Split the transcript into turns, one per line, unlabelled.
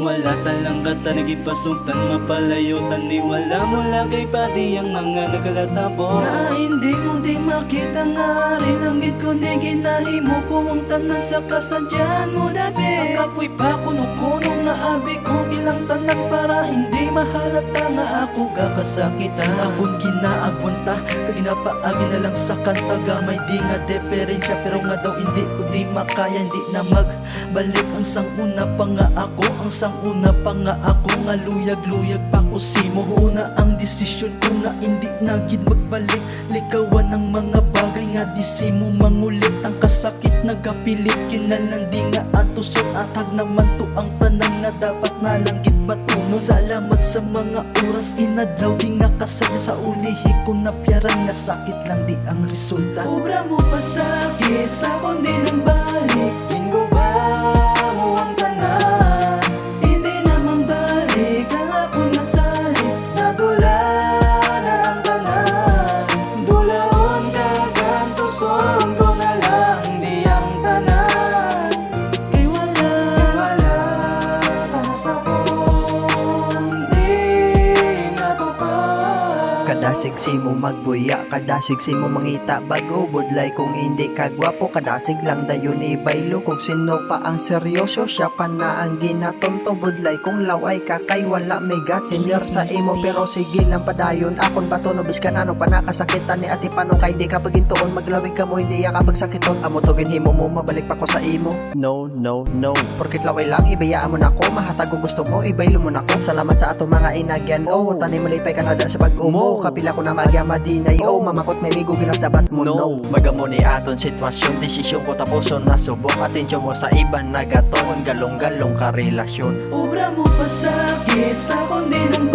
wala talang kata nagipasungtan mapalayutan di wala mula kay pati ang mga nagalatabo na hindi mo di makita nga rin ang gid ko di ginahimo ko ang tanan sa kasadyan mo dabi kapoy pa kuno-kuno nga abi ko bilang tanan para hindi mahalata nga ako kakasakitan akong ginaagwanta kag ginapaagi na lang sa kanta gamay di nga diferensya pero nga daw hindi ko di makaya hindi na magbalik ang sanguna pa nga ako ang sanguna pa nga ako nga luyag-luyag pa ko simo una ang desisyon ko nga hindi na gid magbalik likawan ang mga bagay nga di simo mangulit ang kasakit nagapilit kinalandi nga antusod atag naman to ang tanan nga dapat na lang gid batuno salamat sa mga oras inadlaw di nga kasaya sa ulihi ko na piyaran nga sakit lang di ang resulta obra mo pa sakit sa kundi nang balik linggo ba mo ang tanan hindi namang balik ang ako nasali nadula na ang tanan dulaon kagantuson ko na lang di ang tanan kay wala ka na sa kong di natupad
Kadasig si mo magbuya, kadasig si mo mangita bago budlay kung hindi ka gwapo, kadasig lang dayon ibaylo kung sino pa ang seryoso siya pa na ang ginatonto budlay kung laway ka kay wala may gat senior sa imo pero sige lang padayon akon bato no biskan ano pa nakasakitan ni ati paano kay di ka pagintuon maglawig ka mo hindi ya kapag sakiton amo to ginhimo mo mabalik pa ko sa imo no porkit laway lang ibayaan mo nako mahatag ko gusto mo ibaylo mo nako salamat sa ato mga inagyan tani malipay ka na da sa pag-umo kapila ko na magyama dinay mamakot may ligo ginasabat mo no magamo ni aton sitwasyon desisyon ko tapuson na subok atensyon mo sa iban nagaton galong-galong ka relasyon
obra mo pa sakit sa kundi ng